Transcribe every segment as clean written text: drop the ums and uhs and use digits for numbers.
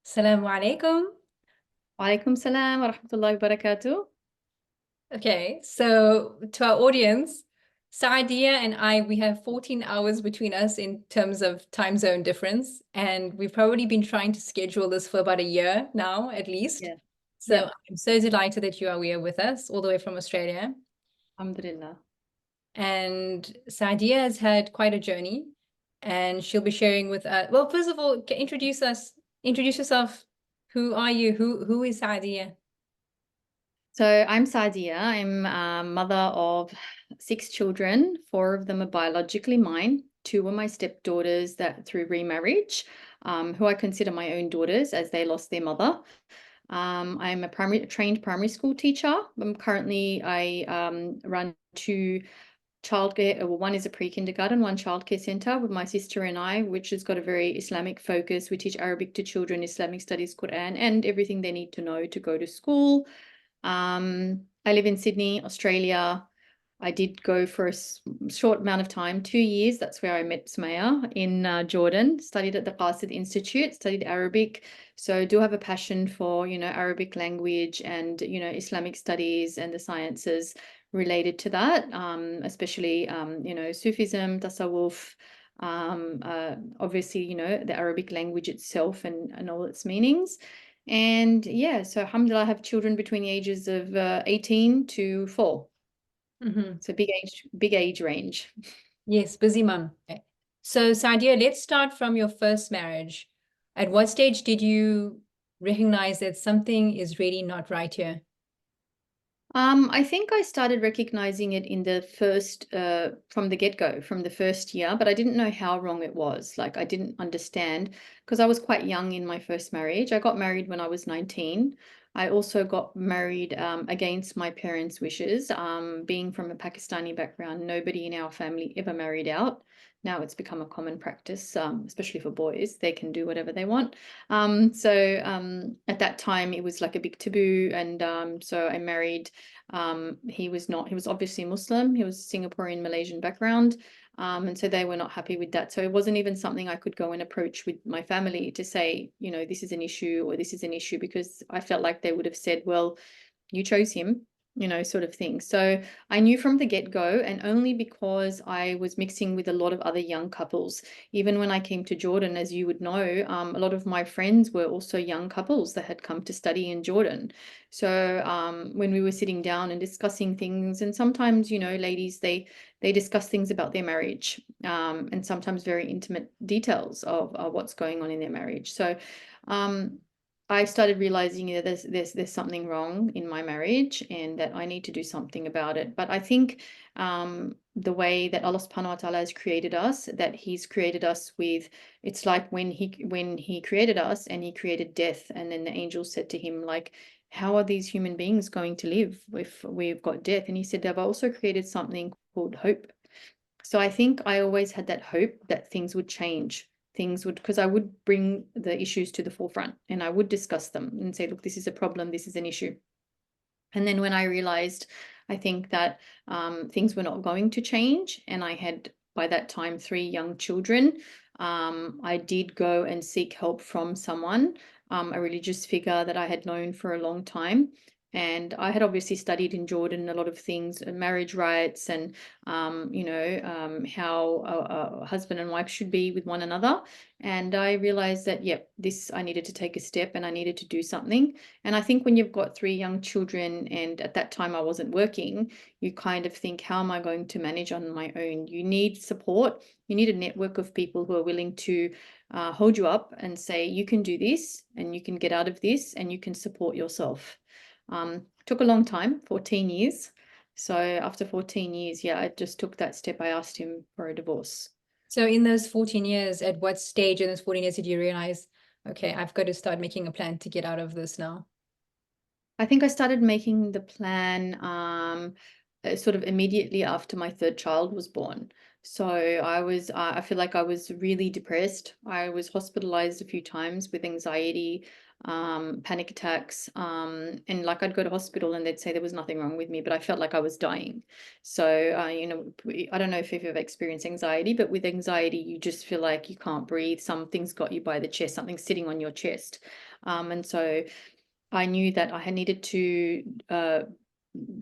Assalamu alaikum. Walaikum salam wa rahmatullahi wa barakatuh. Okay, so to our audience, Saadia and I, we have 14 hours between us in terms of time zone difference, and we've probably been trying to schedule this for about a year now, at least. Yeah. So Yep. I'm so delighted that you are here with us, all the way from Australia. Alhamdulillah. And Saadia has had quite a journey, and she'll be sharing with us. Well, first of all, introduce yourself. Who are you? Who is Saadia? So I'm Sadia. I'm a mother of 6 children. 4 of them are biologically mine. 2 are my stepdaughters that through remarriage, who I consider my own daughters as they lost their mother. I'm a trained primary school teacher. I run 2 childcare. Well, one is a pre-kindergarten, one childcare center with my sister and I, which has got a very Islamic focus. We teach Arabic to children, Islamic studies, Quran, and everything they need to know to go to school. I live in Sydney, Australia. I did go for a short amount of time, 2 years. That's where I met Sumaya in Jordan. Studied at the Qasid Institute, studied Arabic. So I do have a passion for, Arabic language and, Islamic studies and the sciences related to that, especially, Sufism, Tasawwuf, obviously, the Arabic language itself and all its meanings. And yeah, so alhamdulillah, I have children between the ages of 18 to 4. Mhm. So big age range. Yes, busy mum. Okay. So, Sadia, let's start from your first marriage. At what stage did you recognize that something is really not right here? I think I started recognizing it in the first, from the get-go, from the first year, but I didn't know how wrong it was. Like I didn't understand because I was quite young in my first marriage. I got married when I was 19. I also got married against my parents' wishes. Being from a Pakistani background, nobody in our family ever married out. Now it's become a common practice, especially for boys. They can do whatever they want. So at that time, it was like a big taboo. And so I married. He was not, he was obviously Muslim. He was Singaporean Malaysian background. And so they were not happy with that. So it wasn't even something I could go and approach with my family to say, this is an issue or this is an issue, because I felt like they would have said, well, you chose him, sort of thing. So I knew from the get-go, and only because I was mixing with a lot of other young couples. Even when I came to Jordan, as you would know, a lot of my friends were also young couples that had come to study in Jordan. So when we were sitting down and discussing things, and sometimes, ladies, they discuss things about their marriage, and sometimes very intimate details of what's going on in their marriage. So I started realizing that there's something wrong in my marriage and that I need to do something about it. But I think the way that Allah subhanahu wa ta'ala has created us, that He's created us with, it's like when he created us and He created death, and then the angel said to Him, like, how are these human beings going to live if we've got death? And He said, I've also created something called hope. So I think I always had that hope that things would change. Things would, because I would bring the issues to the forefront and I would discuss them and say, look, this is a problem, this is an issue. And then when I realized, I think that things were not going to change, and I had by that time 3 young children, I did go and seek help from someone, a religious figure that I had known for a long time. And I had obviously studied in Jordan a lot of things, marriage rights, and how a husband and wife should be with one another. And I realized that, yep, this, I needed to take a step and I needed to do something. And I think when you've got 3 young children, and at that time I wasn't working, you kind of think, how am I going to manage on my own? You need support. You need a network of people who are willing to hold you up and say, you can do this and you can get out of this and you can support yourself. Took a long time, 14 years. So after 14 years, yeah, I just took that step. I asked him for a divorce. So, in those 14 years, at what stage in those 14 years did you realize, okay, I've got to start making a plan to get out of this now? I think I started making the plan sort of immediately after my third child was born. So I feel like I was really depressed. I was hospitalized a few times with anxiety, panic attacks, and like I'd go to hospital and they'd say there was nothing wrong with me, but I felt like I was dying. So, I don't know if you've ever experienced anxiety, but with anxiety, you just feel like you can't breathe. Something's got you by the chest, something's sitting on your chest. And so I knew that I had needed to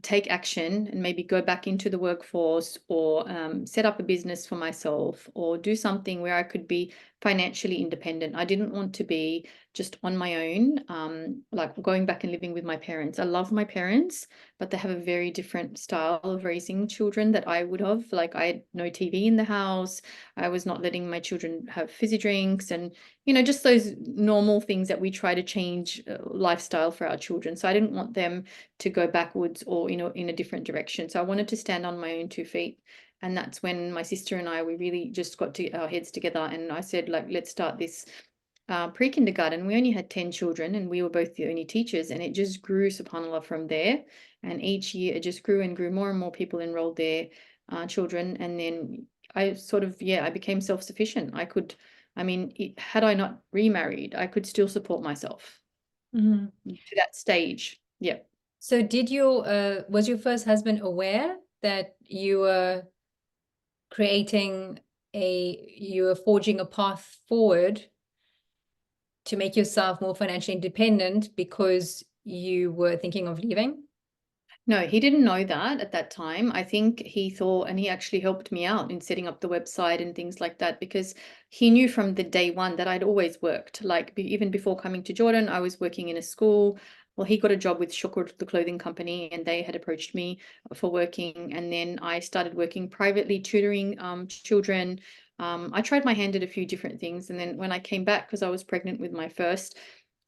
take action and maybe go back into the workforce, or set up a business for myself, or do something where I could be financially independent. I didn't want to be just on my own, like going back and living with my parents. I love my parents, but they have a very different style of raising children that I would have. Like I had no TV in the house. I was not letting my children have fizzy drinks, and just those normal things that we try to change, lifestyle for our children. So I didn't want them to go backwards or in a different direction. So I wanted to stand on my own 2 feet. And that's when my sister and I, we really just got to our heads together. And I said, like, let's start this pre-kindergarten. We only had 10 children and we were both the only teachers. And it just grew, subhanAllah, from there. And each year it just grew and grew. More and more people enrolled their children. And then I sort of, yeah, I became self-sufficient. Had I not remarried, I could still support myself Mhm. to that stage. Yeah. So was your first husband aware that creating you were forging a path forward to make yourself more financially independent because you were thinking of leaving? No, he didn't know that at that time. I think he thought, and he actually helped me out in setting up the website and things like that, because he knew from the day one that I'd always worked. Like even before coming to Jordan, I was working in a school. Well, he got a job with Shukur, the clothing company, and they had approached me for working. And then I started working privately, tutoring children. I tried my hand at a few different things. And then when I came back, because I was pregnant with my first,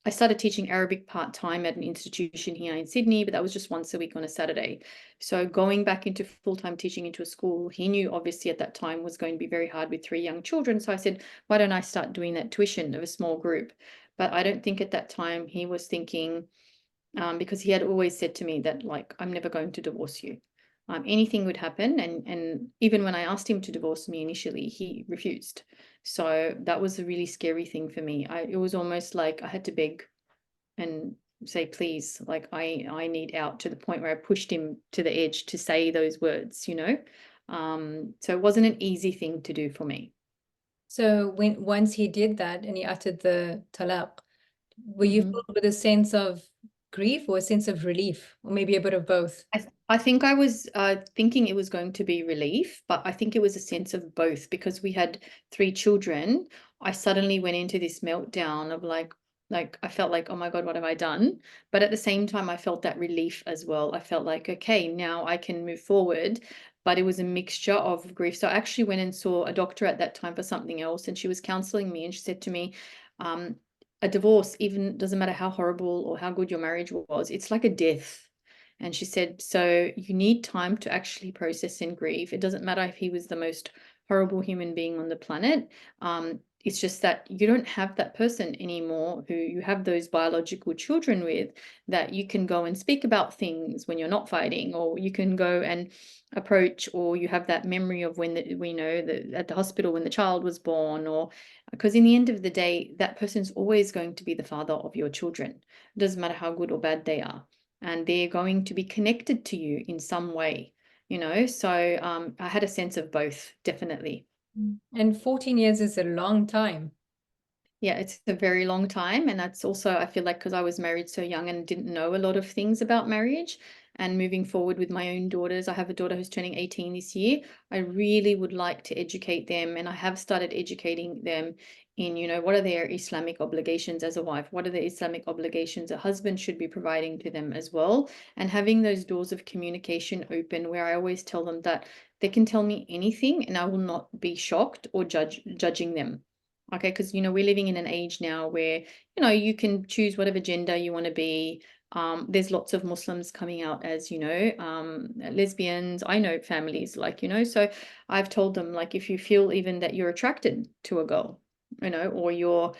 I started teaching Arabic part-time at an institution here in Sydney, but that was just once a week on a Saturday. So going back into full-time teaching into a school, he knew obviously at that time was going to be very hard with 3 young children. So I said, why don't I start doing that tuition of a small group? But I don't think at that time he was thinking, because he had always said to me that, like, I'm never going to divorce you. Anything would happen. And even when I asked him to divorce me initially, he refused. So that was a really scary thing for me. It was almost like I had to beg and say, please, like I need out, to the point where I pushed him to the edge to say those words. So it wasn't an easy thing to do for me. So once he did that and he uttered the talaq, were you Mhm. filled with a sense of grief or a sense of relief, or maybe a bit of both? I think I was thinking it was going to be relief, but I think it was a sense of both, because we had 3 children. I suddenly went into this meltdown of like I felt like, oh my God, what have I done? But at the same time, I felt that relief as well. I felt like, okay, now I can move forward. But it was a mixture of grief. So I actually went and saw a doctor at that time for something else, and she was counseling me, and she said to me, um, a divorce, even doesn't matter how horrible or how good your marriage was, it's like a death. And she said, so you need time to actually process and grieve. It doesn't matter if he was the most horrible human being on the planet. It's just that you don't have that person anymore who you have those biological children with, that you can go and speak about things when you're not fighting, or you can go and approach, or you have that memory of when we know that at the hospital when the child was born, or because in the end of the day, that person's always going to be the father of your children. It doesn't matter how good or bad they are, and they're going to be connected to you in some way. So I had a sense of both, definitely. And 14 years is a long time. Yeah, it's a very long time. And that's also, I feel like, because I was married so young and didn't know a lot of things about marriage, and moving forward with my own daughters. I have a daughter who's turning 18 this year. I really would like to educate them. And I have started educating them in, what are their Islamic obligations as a wife? What are the Islamic obligations a husband should be providing to them as well? And having those doors of communication open, where I always tell them that they can tell me anything and I will not be shocked or judging them. Okay, because we're living in an age now where you can choose whatever gender you want to be. There's lots of Muslims coming out as lesbians. I know families so I've told them, like, if you feel even that you're attracted to a girl, or you're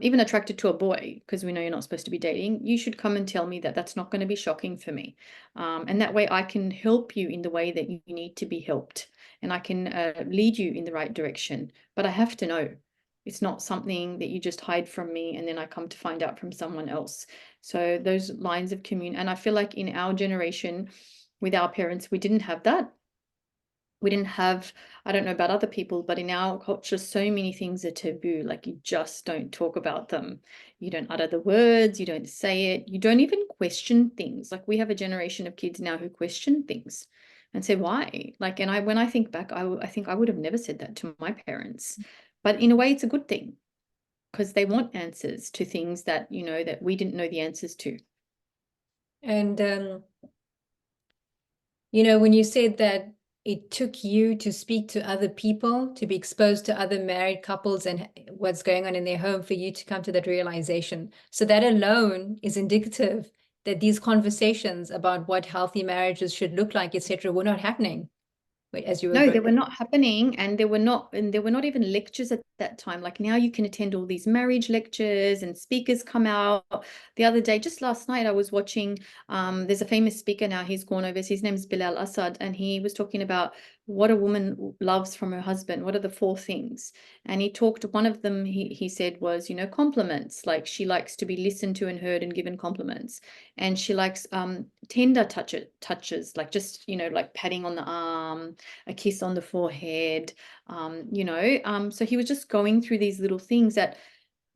even attracted to a boy, because we know you're not supposed to be dating, you should come and tell me that. That's not going to be shocking for me, and that way I can help you in the way that you need to be helped. and I can lead you in the right direction. But I have to know. It's not something that you just hide from me and then I come to find out from someone else. So those lines of communication, and I feel like in our generation with our parents, we didn't have that. We didn't have, I don't know about other people, but in our culture, so many things are taboo. Like you just don't talk about them. You don't utter the words, you don't say it, you don't even question things. Like we have a generation of kids now who question things and say, why? Like, and when I think back, I think I would have never said that to my parents. But in a way, it's a good thing because they want answers to things that, you know, that we didn't know the answers to. And you know, when you said that it took you to speak to other people, to be exposed to other married couples and what's going on in their home for you to come to that realization. So that alone is indicative that these conversations about what healthy marriages should look like, etc., were not happening as you were No, they growing. were not happening, and there were not even lectures at that time. Like now you can attend all these marriage lectures and speakers come out. The other day, just last night, I was watching, there's a famous speaker now, he's gone over, his name's Bilal Assad, and he was talking about what a woman loves from her husband. What are the 4 things? And he talked, one of them, he said was, you know, compliments. Like she likes to be listened to and heard and given compliments. And she likes tender touches, like just, you know, like patting on the arm, a kiss on the forehead, you know. So he was just going through these little things that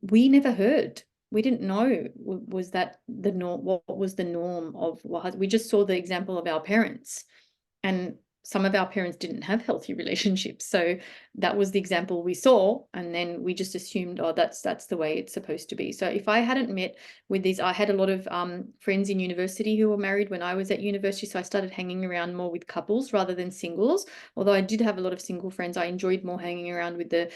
we never heard. We didn't know was that the norm. What was the norm of what we just saw the example of our parents, and some of our parents didn't have healthy relationships, so that was the example we saw, and then we just assumed, oh, that's the way it's supposed to be. So if I hadn't met with these, I had a lot of friends in university who were married when I was at university, so I started hanging around more with couples rather than singles. Although I did have a lot of single friends, I enjoyed more hanging around with the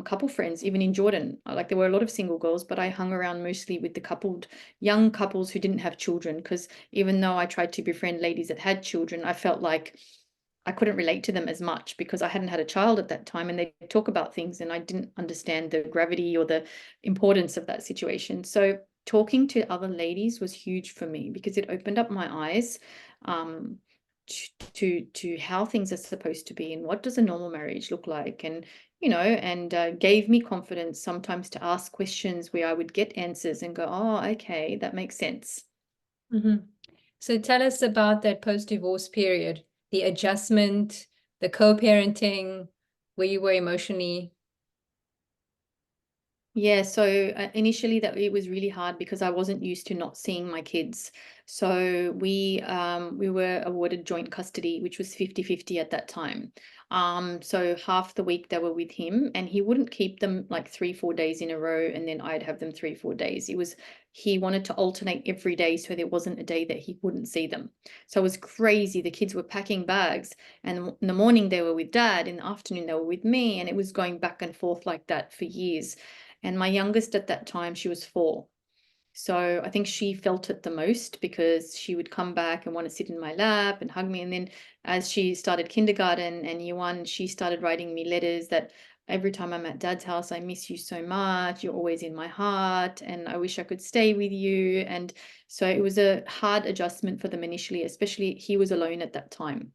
couple friends. Even in Jordan, like there were a lot of single girls, but I hung around mostly with the young couples who didn't have children, because even though I tried to befriend ladies that had children, I felt like I couldn't relate to them as much because I hadn't had a child at that time, and they talk about things and I didn't understand the gravity or the importance of that situation. So talking to other ladies was huge for me because it opened up my eyes um, to how things are supposed to be and what does a normal marriage look like, and you know, and gave me confidence sometimes to ask questions where I would get answers and go, oh, okay, that makes sense. Mm-hmm. So tell us about that post-divorce period, the adjustment, the co-parenting, where you were emotionally. Yeah, so initially that it was really hard because I wasn't used to not seeing my kids. So we were awarded joint custody, which was 50-50 at that time. So half the week they were with him, and he wouldn't keep them like 3-4 days in a row, and then I'd have them 3-4 days. He wanted to alternate every day, so there wasn't a day that he wouldn't see them. So it was crazy. The kids were packing bags, and in the morning they were with dad, in the afternoon they were with me, and it was going back and forth like that for years. And my youngest at that time, she was 4. So I think she felt it the most because she would come back and want to sit in my lap and hug me. And then as she started kindergarten and year 1, she started writing me letters that every time I'm at dad's house, I miss you so much. You're always in my heart and I wish I could stay with you. And so it was a hard adjustment for them initially, especially he was alone at that time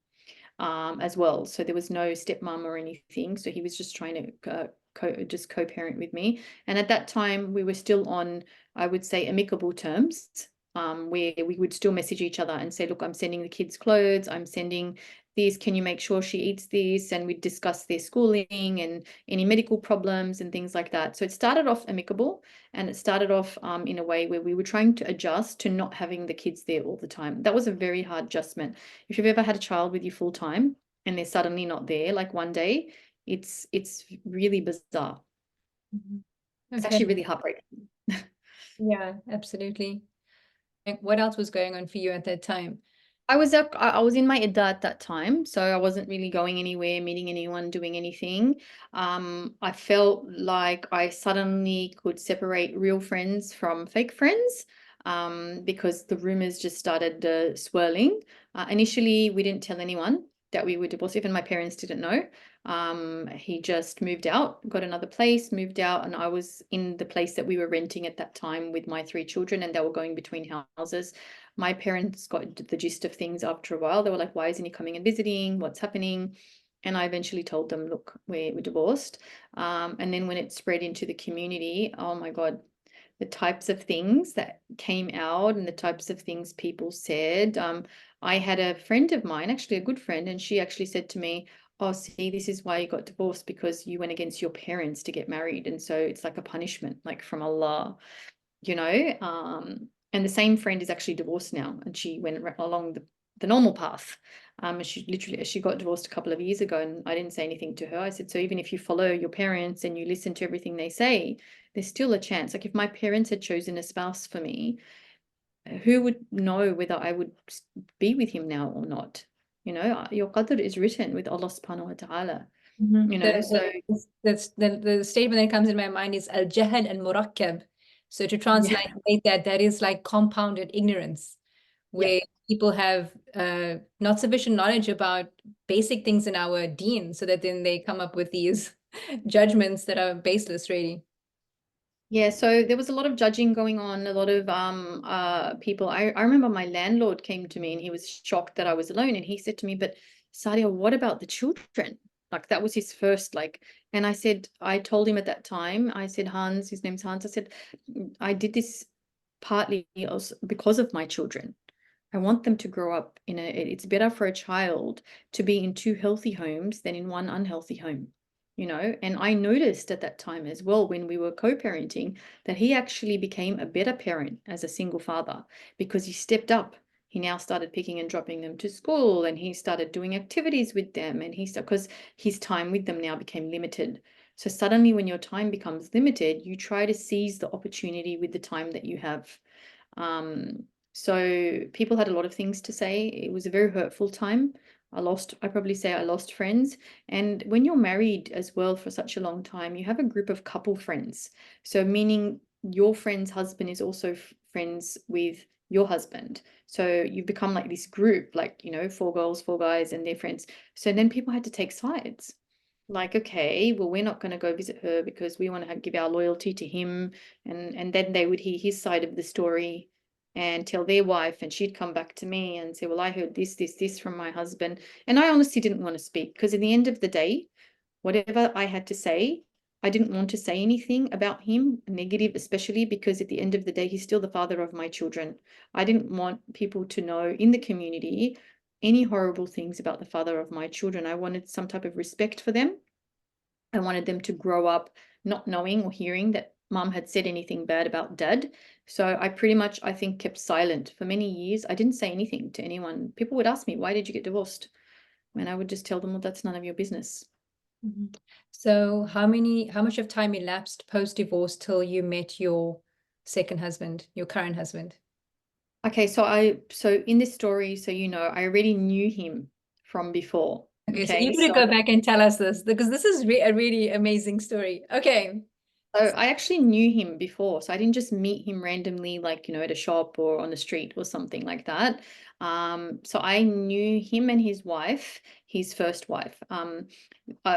as well. So there was no stepmom or anything. So he was just trying to co-parent with me. And at that time, we were still on, I would say, amicable terms, where we would still message each other and say, look, I'm sending the kids clothes. I'm sending this. Can you make sure she eats this? And we'd discuss their schooling and any medical problems and things like that. So it started off amicable, and it started off in a way where we were trying to adjust to not having the kids there all the time. That was a very hard adjustment. If you've ever had a child with you full time and they're suddenly not there, like one day, it's really bizarre. Mhm. It's Okay. actually really heartbreaking. Yeah, absolutely. Like, what else was going on for you at that time? I was in my Idda at that time, so I wasn't really going anywhere, meeting anyone, doing anything. I felt like I suddenly could separate real friends from fake friends, because the rumors just started swirling. Initially, we didn't tell anyone that we were divorced. Even my parents didn't know. He just moved out, got another place, moved out, and I was in the place that we were renting at that time with my 3 children, and they were going between houses. My parents got the gist of things after a while. They were like, why isn't he coming and visiting? What's happening? And I eventually told them, look, we're divorced. And then when it spread into the community, oh my God, the types of things that came out and the types of things people said. I had a friend of mine, actually a good friend, and she actually said to me, oh, see, this is why you got divorced, because you went against your parents to get married. And so it's like a punishment, like from Allah, you know. And the same friend is actually divorced now, and she went along the normal path. She got divorced a couple of years ago, and I didn't say anything to her. I said, so even if you follow your parents and you listen to everything they say, there's still a chance. Like if my parents had chosen a spouse for me, who would know whether I would be with him now or not? You know, your qadr is written with Allah subhanahu wa ta'ala, you know, so The statement that comes in my mind is al-jahl al-murakkab. So to yeah. translate that is like compounded ignorance, Yeah. where people have not sufficient knowledge about basic things in our deen, so that then they come up with these judgments that are baseless, really. Yeah, so there was a lot of judging going on, a lot of people. I remember my landlord came to me and he was shocked that I was alone. And he said to me, but Sadia, what about the children? Like that was his first like, and I said, I told him at that time, I said, Hans, his name's Hans. I said, I did this partly also because of my children. I want them to grow up in it's better for a child to be in two healthy homes than in one unhealthy home, you know. And I noticed at that time as well, when we were co-parenting, that he actually became a better parent as a single father because he stepped up. He now started picking and dropping them to school, and he started doing activities with them, and because his time with them now became limited. So suddenly when your time becomes limited, you try to seize the opportunity with the time that you have. um, so people had a lot of things to say. It was a very hurtful time. I probably say I lost friends. And when you're married as well for such a long time, you have a group of couple friends. So meaning your friend's husband is also friends with your husband. So you've become like this group, like, you know, four girls, four guys, and their friends. So then people had to take sides. Like, okay, well, we're not going to go visit her because we want to give our loyalty to him. And then they would hear his side of the story and tell their wife, and she'd come back to me and say, well, I heard this from my husband. And I honestly didn't want to speak because at the end of the day, whatever I had to say, I didn't want to say anything about him negative, especially because at the end of the day, he's still the father of my children. I didn't want people to know in the community any horrible things about the father of my children. I wanted some type of respect for them. I wanted them to grow up not knowing or hearing that mom had said anything bad about dad. So I pretty much, I think, kept silent for many years. I didn't say anything to anyone. People would ask me, why did you get divorced? And I would just tell them, well, that's none of your business. Mhm. So how much of time elapsed post-divorce till you met your second husband, your current husband? Okay, so in this story, so you know, I already knew him from before. Okay, so Okay, you need to go back and tell us this, because this is a really amazing story. Okay. so I actually knew him before. So I didn't just meet him randomly, like, you know, at a shop or on the street or something like that. So I knew him and his wife, his first wife.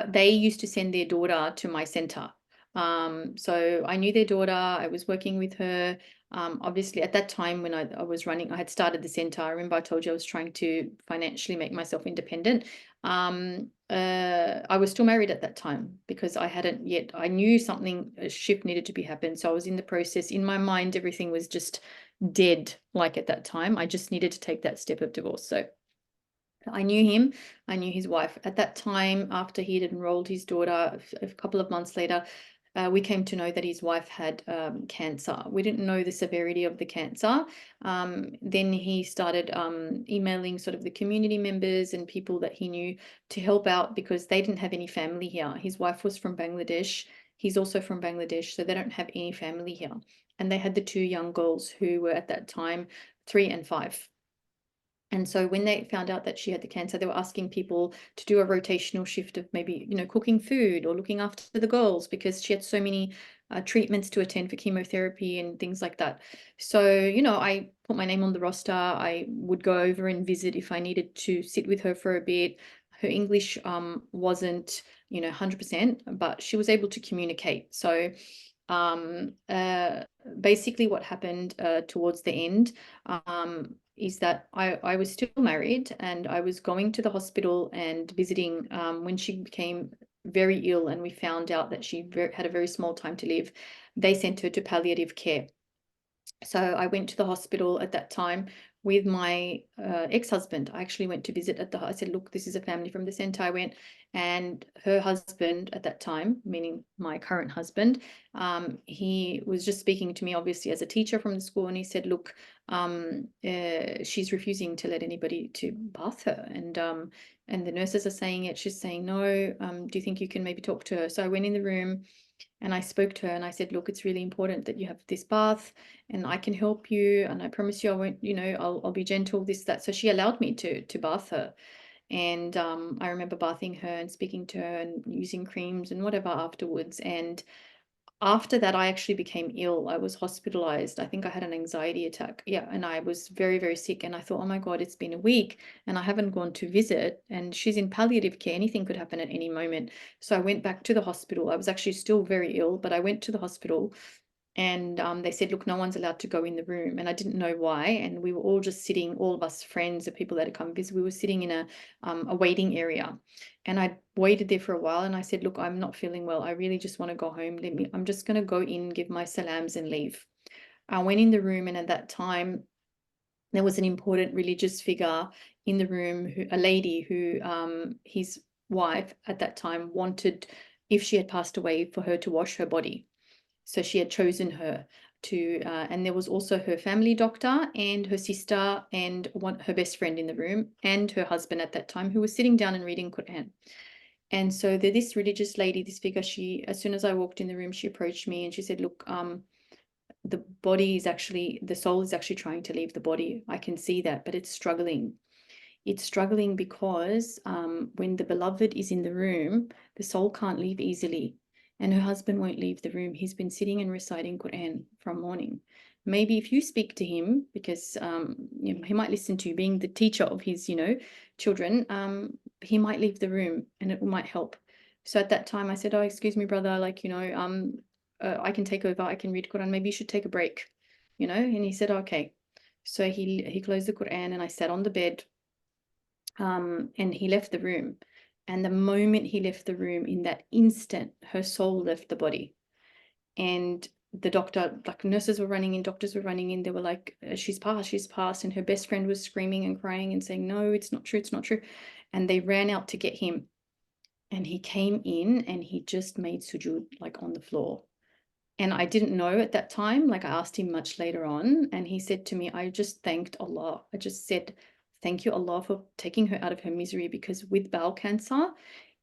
They used to send their daughter to my center. So I knew their daughter. I was working with her. Obviously, at that time when I was running, I had started the center. I remember I told you I was trying to financially make myself independent. I was still married at that time because I hadn't yet. I knew something, a shift needed to be happened. So I was in the process. In my mind, everything was just dead. Like at that time, I just needed to take that step of divorce. So I knew him, I knew his wife. At that time, after he had enrolled his daughter, a couple of months later, we came to know that his wife had cancer. We didn't know the severity of the cancer. Then he started emailing sort of the community members and people that he knew to help out because they didn't have any family here. His wife was from Bangladesh. He's also from Bangladesh, so they don't have any family here. And they had the two young girls who were at that time 3 and 5. And so when they found out that she had the cancer, they were asking people to do a rotational shift of maybe, you know, cooking food or looking after the girls because she had so many treatments to attend for chemotherapy and things like that. So, you know, I put my name on the roster. I would go over and visit if I needed to sit with her for a bit. Her English wasn't, you know, 100%, but she was able to communicate. So um, uh, basically what happened towards the end, is that I was still married, and I was going to the hospital and visiting when she became very ill, and we found out that she had a very small time to live. They sent her to palliative care. So I went to the hospital at that time with my ex-husband. I actually went to visit I said, look, this is a family from the center. I went, and her husband at that time, meaning my current husband, he was just speaking to me, obviously, as a teacher from the school. And he said, look, she's refusing to let anybody to bath her. And the nurses are saying it. She's saying, no, do you think you can maybe talk to her? So I went in the room and I spoke to her and I said, look, it's really important that you have this bath, and I can help you. And I promise you, I won't, I'll be gentle, this, that. So she allowed me to bath her. And I remember bathing her and speaking to her and using creams and whatever afterwards. And after that, I actually became ill. I was hospitalized. I think I had an anxiety attack. Yeah. And I was very, very sick. And I thought, oh my God, it's been a week and I haven't gone to visit. And she's in palliative care. Anything could happen at any moment. So I went back to the hospital. I was actually still very ill, but I went to the hospital, and they said, look, no one's allowed to go in the room. And I didn't know why. And we were all just sitting, all of us friends, the people that had come visit, we were sitting in a waiting area. And I waited there for a while, and I said, look, I'm not feeling well. I really just want to go home. I'm just going to go in, give my salams and leave. I went in the room, and at that time, there was an important religious figure in the room, a lady who his wife at that time wanted, if she had passed away, for her to wash her body. So she had chosen her to, and there was also her family doctor and her sister and her best friend in the room, and her husband at that time, who was sitting down and reading Quran. And so this religious lady, this figure, she, as soon as I walked in the room, she approached me and she said, look, the body is actually, the soul is actually trying to leave the body. I can see that, but it's struggling. It's struggling because when the beloved is in the room, the soul can't leave easily. And her husband won't leave the room. He's been sitting and reciting Quran from morning. Maybe if you speak to him, because he might listen to you, being the teacher of his, children, he might leave the room and it might help. So at that time I said, oh, excuse me, brother, I can take over. I can read Quran. Maybe you should take a break, And he said, okay. So he closed the Quran, and I sat on the bed. And he left the room. And the moment he left the room, in that instant, her soul left the body. And the doctor, like nurses were running in, doctors were running in. They were like, she's passed, she's passed. And her best friend was screaming and crying and saying, no, it's not true, it's not true. And they ran out to get him. And he came in and he just made sujood, like on the floor. And I didn't know at that time, like I asked him much later on, and he said to me, I just thanked Allah. I just said, thank you, Allah, for taking her out of her misery, because with bowel cancer,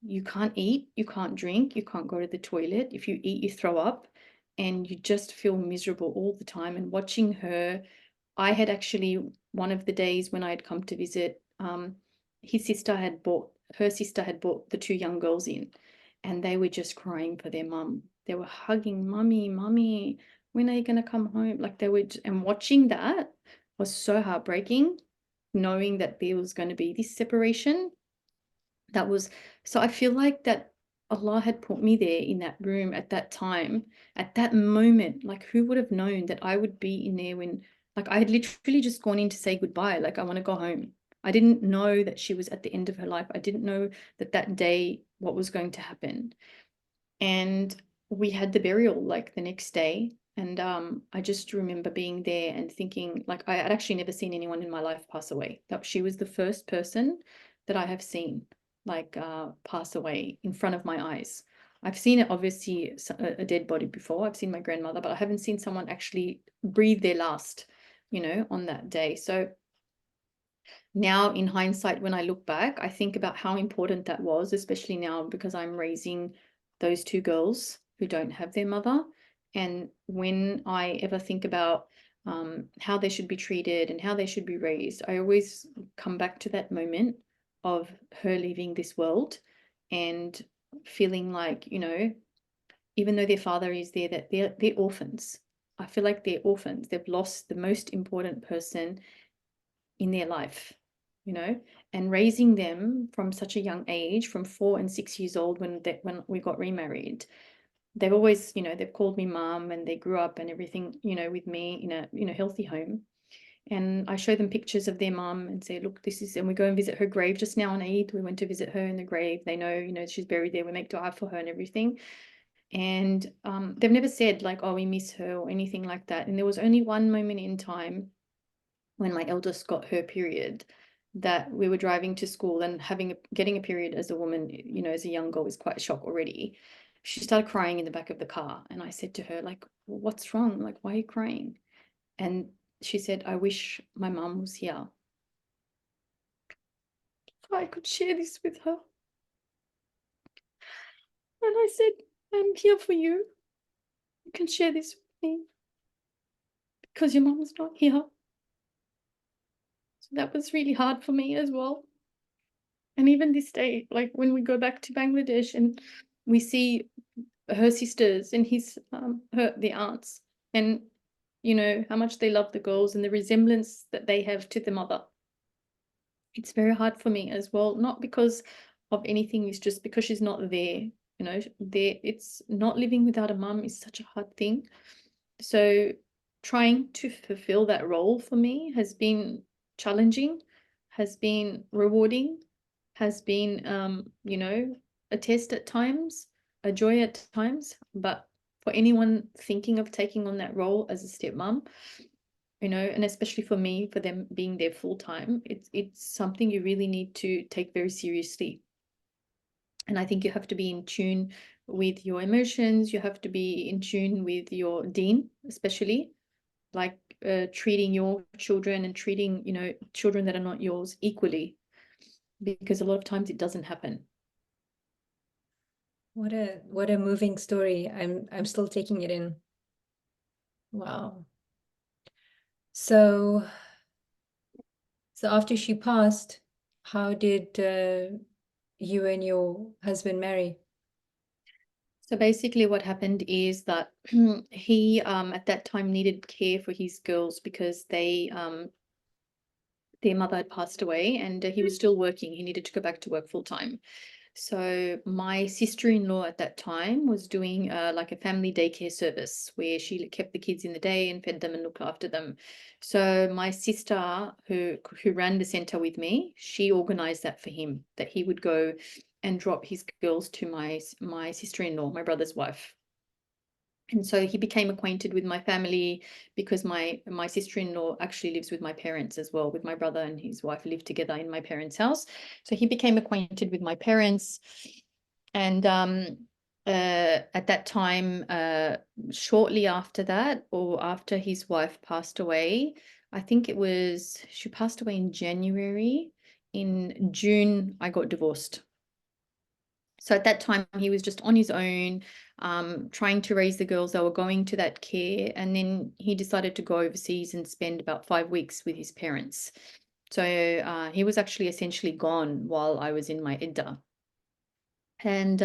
you can't eat, you can't drink, you can't go to the toilet. If you eat, you throw up, and you just feel miserable all the time. And watching her, I had actually, one of the days when I had come to visit, her sister had brought the two young girls in, and they were just crying for their mum. They were hugging, mummy, mummy, when are you going to come home? Like and watching that was so heartbreaking, knowing that there was going to be this separation. So I feel like that Allah had put me there in that room at that time, at that moment. Like, who would have known that I would be in there when, like, I had literally just gone in to say goodbye. Like, I want to go home. I didn't know that she was at the end of her life. I didn't know that day what was going to happen. And we had the burial like the next day. And I just remember being there and thinking, like, I had actually never seen anyone in my life pass away. That she was the first person that I have seen like pass away in front of my eyes. I've seen it, obviously, a dead body before. I've seen my grandmother, but I haven't seen someone actually breathe their last, on that day. So now in hindsight, when I look back, I think about how important that was, especially now because I'm raising those two girls who don't have their mother. And when I ever think about how they should be treated and how they should be raised, I always come back to that moment of her leaving this world and feeling like, even though their father is there, that they're orphans. I feel like they're orphans. They've lost the most important person in their life, and raising them from such a young age, from 4 and 6 years old when we got remarried. They've always, they've called me mom, and they grew up and everything, with me in a, healthy home. And I show them pictures of their mum and say, look, this is, and we go and visit her grave just now on Eid. We went to visit her in the grave. They know, you know, she's buried there. We make dua for her and everything. And they've never said like, oh, we miss her or anything like that. And there was only one moment in time when my eldest got her period that we were driving to school, and getting a period as a woman, you know, as a young girl is quite a shock already. She started crying in the back of the car. And I said to her, like, what's wrong? Like, why are you crying? And she said, I wish my mum was here, so I could share this with her. And I said, I'm here for you. You can share this with me because your mum's not here. So that was really hard for me as well. And even this day, like when we go back to Bangladesh and we see her sisters and the aunts, and you know how much they love the girls and the resemblance that they have to the mother, it's very hard for me as well. Not because of anything, it's just because she's not there. You know, it's not living without a mum is such a hard thing. So trying to fulfill that role for me has been challenging, has been rewarding, has been, you know, a test at times, a joy at times. But for anyone thinking of taking on that role as a stepmom, you know, and especially for me, for them being there full time, it's something you really need to take very seriously. And I think you have to be in tune with your emotions. You have to be in tune with your deen, especially like treating your children and treating, you know, children that are not yours equally, because a lot of times it doesn't happen. What a moving story. I'm still taking it in. Wow. So after she passed, how did you and your husband marry? So basically what happened is that he at that time needed care for his girls because their mother had passed away, and he was still working. He needed to go back to work full time. So my sister-in-law at that time was doing like a family daycare service where she kept the kids in the day and fed them and looked after them. So my sister, who ran the center with me, she organized that for him, that he would go and drop his girls to my sister-in-law, my brother's wife. And so he became acquainted with my family because my sister-in-law actually lives with my parents as well, with my brother and his wife live together in my parents' house. So he became acquainted with my parents. And at that time, shortly after that, or after his wife passed away, I think she passed away in January. In June, I got divorced. So at that time, he was just on his own, trying to raise the girls. They were going to that care. And then he decided to go overseas and spend about 5 weeks with his parents. So he was actually essentially gone while I was in my iddah. And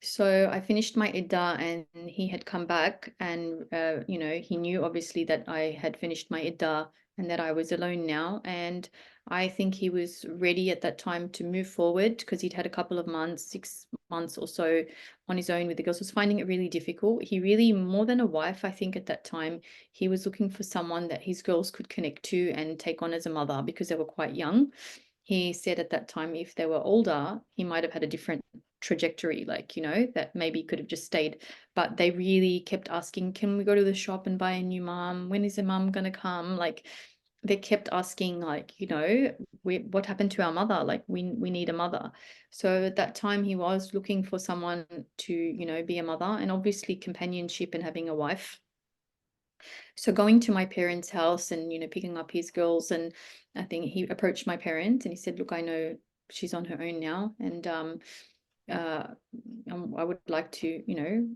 so I finished my iddah, and he had come back, and you know, he knew obviously that I had finished my iddah and that I was alone now. And I think he was ready at that time to move forward because he'd had a couple of months, 6 months or so on his own with the girls. Was finding it really difficult. He really, more than a wife, I think at that time, he was looking for someone that his girls could connect to and take on as a mother because they were quite young. He said at that time, if they were older, he might have had a different trajectory, like, you know, that maybe could have just stayed. But they really kept asking, can we go to the shop and buy a new mom? When is the mom going to come? Like, they kept asking, like, you know, what happened to our mother? Like, we need a mother. So at that time, he was looking for someone to, you know, be a mother, and obviously companionship and having a wife. So going to my parents' house and, you know, picking up his girls, and I think he approached my parents and he said, look, I know she's on her own now, and uh, I would like to, you know,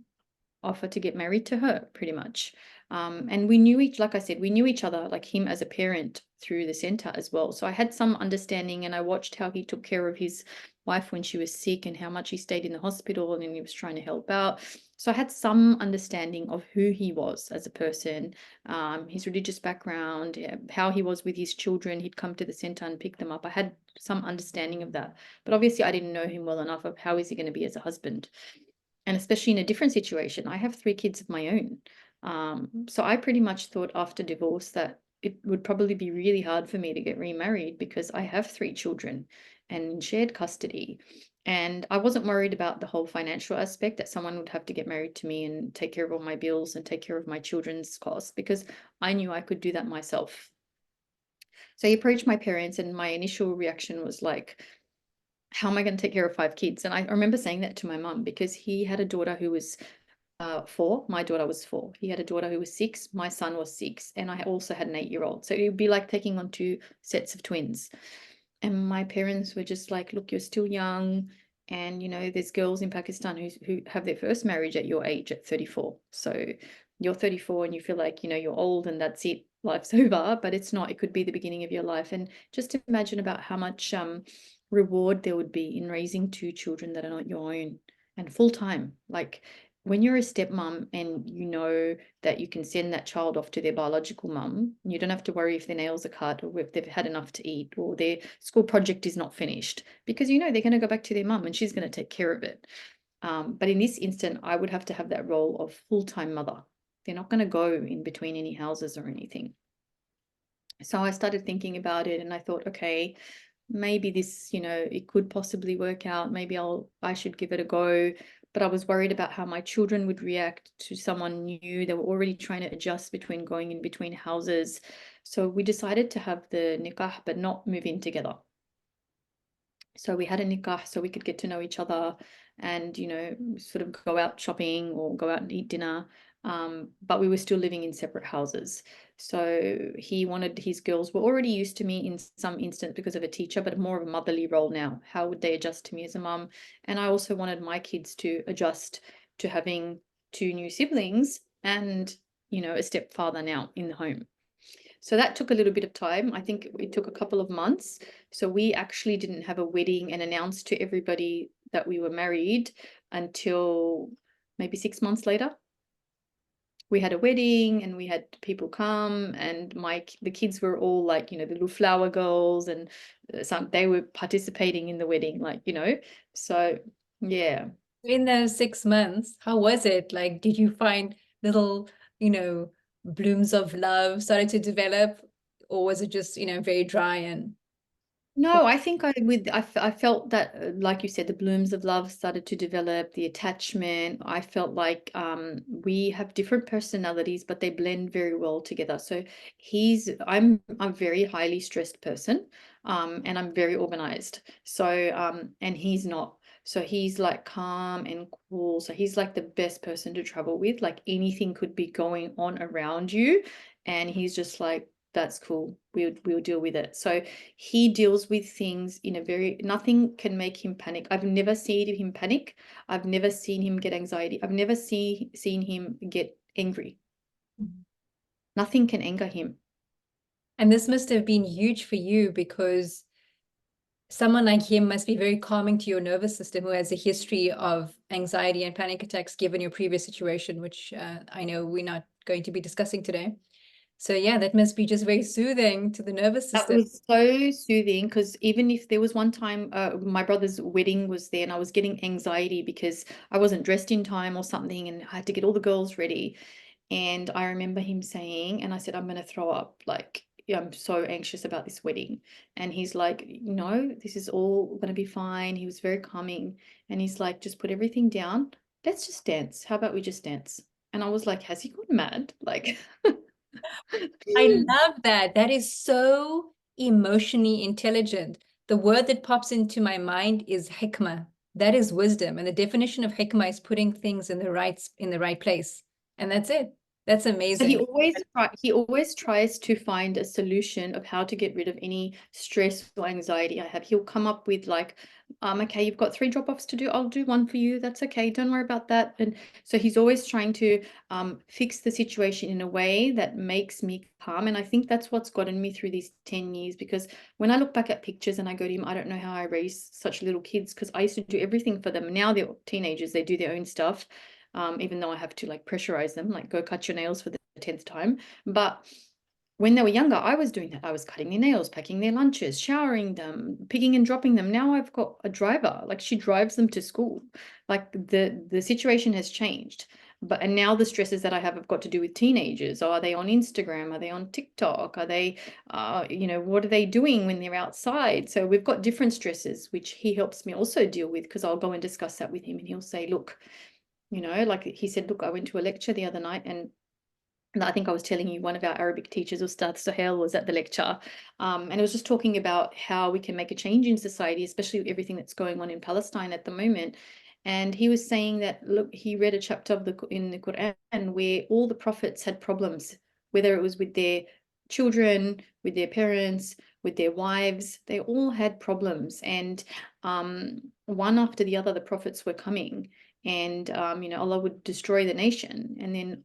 offer to get married to her, pretty much. And we knew like I said, we knew each other, like him as a parent, through the center as well. So I had some understanding, and I watched how he took care of his wife when she was sick and how much he stayed in the hospital and he was trying to help out. So I had some understanding of who he was as a person, his religious background, how he was with his children. He'd come to the center and pick them up. I had some understanding of that. But obviously I didn't know him well enough of how is he going to be as a husband. And especially in a different situation. I have 3 kids of my own. So I pretty much thought after divorce that it would probably be really hard for me to get remarried because I have 3 children and in shared custody. And I wasn't worried about the whole financial aspect that someone would have to get married to me and take care of all my bills and take care of my children's costs, because I knew I could do that myself. So he approached my parents, and my initial reaction was like, how am I going to take care of 5 kids? And I remember saying that to my mum, because he had a daughter who was 4. My daughter was 4. He had a daughter who was 6. My son was 6. And I also had an 8-year-old. So it would be like taking on 2 sets of twins. And my parents were just like, look, you're still young. And, you know, there's girls in Pakistan who have their first marriage at your age at 34. So you're 34 and you feel like, you know, you're old and that's it, life's over. But it's not. It could be the beginning of your life. And just imagine about how much reward there would be in raising 2 children that are not your own and full time. Like, when you're a stepmom and you know that you can send that child off to their biological mum, you don't have to worry if their nails are cut or if they've had enough to eat or their school project is not finished, because you know they're going to go back to their mum and she's going to take care of it. But in this instant, I would have to have that role of full-time mother. They're not going to go in between any houses or anything. So I started thinking about it and I thought, okay, maybe this, you know, it could possibly work out. Maybe I should give it a go. But I was worried about how my children would react to someone new. They were already trying to adjust between going in between houses. So we decided to have the nikah, but not move in together. So we had a nikah so we could get to know each other and, you know, sort of go out shopping or go out and eat dinner. But we were still living in separate houses. So he wanted, his girls were already used to me in some instance because of a teacher, but more of a motherly role now. How would they adjust to me as a mum? And I also wanted my kids to adjust to having 2 new siblings and, you know, a stepfather now in the home. So that took a little bit of time. I think it took a couple of months. So we actually didn't have a wedding and announce to everybody that we were married until maybe 6 months later. We had a wedding and we had people come, and the kids were all like, you know, the little flower girls, and they were participating in the wedding, like, you know. So yeah. In those 6 months, how was it? Like, did you find little, you know, blooms of love started to develop, or was it just, you know, very dry and No, I think I felt that, like you said, the blooms of love started to develop, the attachment. I felt like we have different personalities, but they blend very well together. So I'm a very highly stressed person, and I'm very organized. So and he's not. So he's like calm and cool. So he's like the best person to travel with. Like, anything could be going on around you, and he's just like, that's cool. We'll deal with it. So he deals with things in a very, nothing can make him panic. I've never seen him panic. I've never seen him get anxiety. I've never seen him get angry. Nothing can anger him. and this must have been huge for you because someone like him must be very calming to your nervous system who has a history of anxiety and panic attacks given your previous situation, which I know we're not going to be discussing today. So yeah, that must be just very soothing to the nervous That system. was so soothing, because even if there was one time my brother's wedding was there and I was getting anxiety because I wasn't dressed in time or something and I had to get all the girls ready. And I remember him saying, and I said, I'm going to throw up. Like, yeah, I'm so anxious about this wedding. And he's like, no, this is all going to be fine. He was very calming. And he's like, just put everything down. Let's just dance. How about we just dance? And I was like, has he gone mad? Like, I love that. That is so emotionally intelligent. The word that pops into my mind is hikmah. That is wisdom. And the definition of hikmah is putting things in the right place. And that's it. That's He amazing. always tries to find a solution of how to get rid of any stress or anxiety I have. He'll come up with like, okay, you've got 3 drop-offs to do. I'll do one for you. That's okay. Don't worry about that. And so he's always trying to fix the situation in a way that makes me calm. And I think that's what's gotten me through these 10 years, because when I look back at pictures and I go to him, I don't know how I raised such little kids, because I used to do everything for them. Now they're teenagers. They do their own stuff. Even though I have to like pressurize them, like go cut your nails for the 10th time. But when they were younger, I was doing that. I was cutting their nails, packing their lunches, showering them, picking and dropping them. Now I've got a driver, like she drives them to school. Like the situation has changed. And now the stresses that I have got to do with teenagers. Are they on Instagram? Are they on TikTok? Are they, what are they doing when they're outside? So we've got different stresses, which he helps me also deal with, because I'll go and discuss that with him, and he'll say, look, like he said, look, I went to a lecture the other night, and I think I was telling you, one of our Arabic teachers, Ustad Sahel, was at the lecture, and it was just talking about how we can make a change in society, especially with everything that's going on in Palestine at the moment. And he was saying that, look, he read a chapter in the Quran where all the prophets had problems, whether it was with their children, with their parents, with their wives. They all had problems, and one after the other, the prophets were coming, and Allah would destroy the nation, and then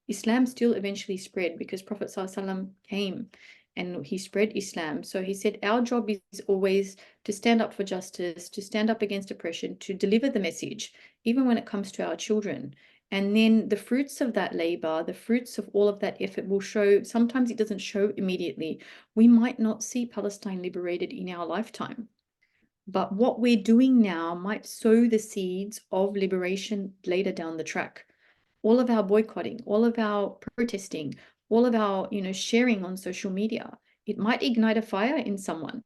Islam still eventually spread because Prophet ﷺ came and he spread Islam. So he said, our job is always to stand up for justice, to stand up against oppression, to deliver the message, even when it comes to our children. And then the fruits of that labor, the fruits of all of that effort will show. Sometimes it doesn't show immediately. We might not see Palestine liberated in our lifetime. But what we're doing now might sow the seeds of liberation later down the track. All of our boycotting, all of our protesting, all of our, sharing on social media, it might ignite a fire in someone.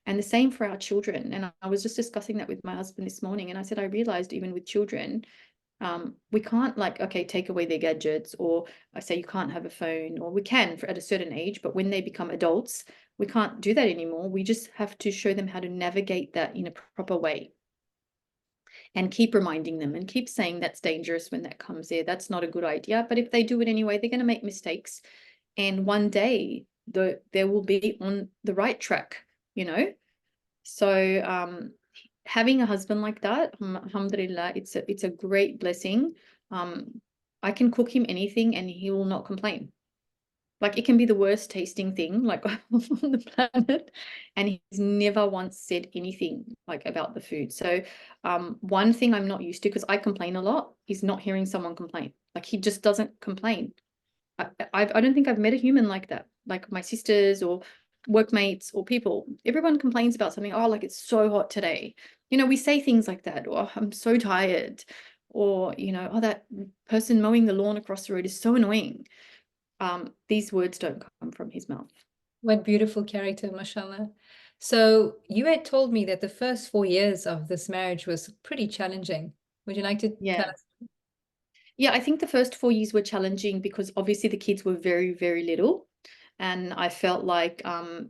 And the same for our children. And I was just discussing that with my husband this morning. And I said, I realized even with children, we can't take away their gadgets, or I say you can't have a phone, or we can at a certain age, but when they become adults, we can't do that anymore. We just have to show them how to navigate that in a proper way, and keep reminding them and keep saying that's dangerous when that comes there. That's not a good idea. But if they do it anyway, they're going to make mistakes. And one day they will be on the right track, So having a husband like that, alhamdulillah, it's a great blessing. I can cook him anything and he will not complain. Like, it can be the worst tasting thing like on the planet, and he's never once said anything like about the food. So one thing I'm not used to, because I complain a lot, is not hearing someone complain. Like, he just doesn't complain. I don't think I've met a human like that, like my sisters or workmates or people. Everyone complains about something. Oh, like, it's so hot today. We say things like that, or I'm so tired, or oh, that person mowing the lawn across the road is so annoying. These words don't come from his mouth. What beautiful character, mashallah. So you had told me that the first 4 years of this marriage was pretty challenging. Would you like to tell Yeah. us? Yeah, I think the first 4 years were challenging because obviously the kids were very, very little. And I felt like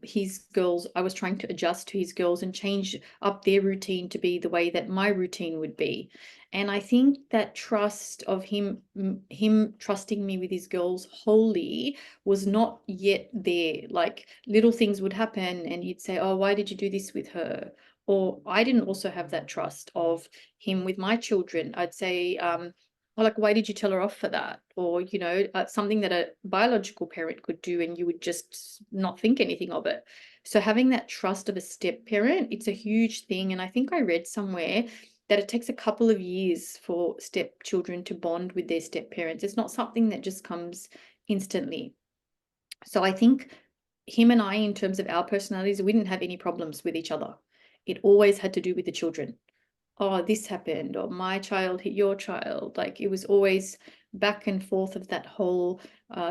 his girls, I was trying to adjust to his girls and change up their routine to be the way that my routine would be. And I think that trust of him trusting me with his girls wholly was not yet there. Like, little things would happen and he'd say, oh, why did you do this with her? Or I didn't also have that trust of him with my children. I'd say, or like, why did you tell her off for that? Or, something that a biological parent could do and you would just not think anything of it. So having that trust of a step parent, it's a huge thing. And I think I read somewhere that it takes a couple of years for stepchildren to bond with their step parents. It's not something that just comes instantly. So I think him and I, in terms of our personalities, we didn't have any problems with each other. It always had to do with the children. Oh, this happened, or my child hit your child. Like, it was always back and forth of that whole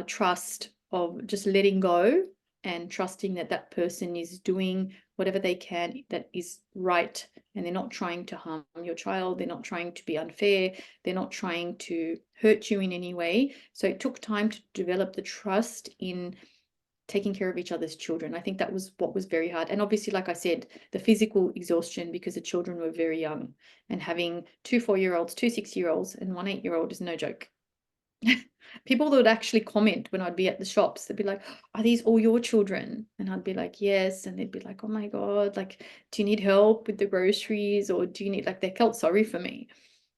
trust of just letting go and trusting that that person is doing whatever they can that is right, and they're not trying to harm your child. They're not trying to be unfair. They're not trying to hurt you in any way. So it took time to develop the trust in taking care of each other's children. I think that was what was very hard. And obviously, like I said, the physical exhaustion, because the children were very young, and having 2 4-year-olds, 2 6-year-olds, and 1 8-year-old is no joke. People that would actually comment when I'd be at the shops, they'd be like, are these all your children? And I'd be like, yes. And they'd be like, oh my God, like, do you need help with the groceries? Or do you need, like, they felt sorry for me,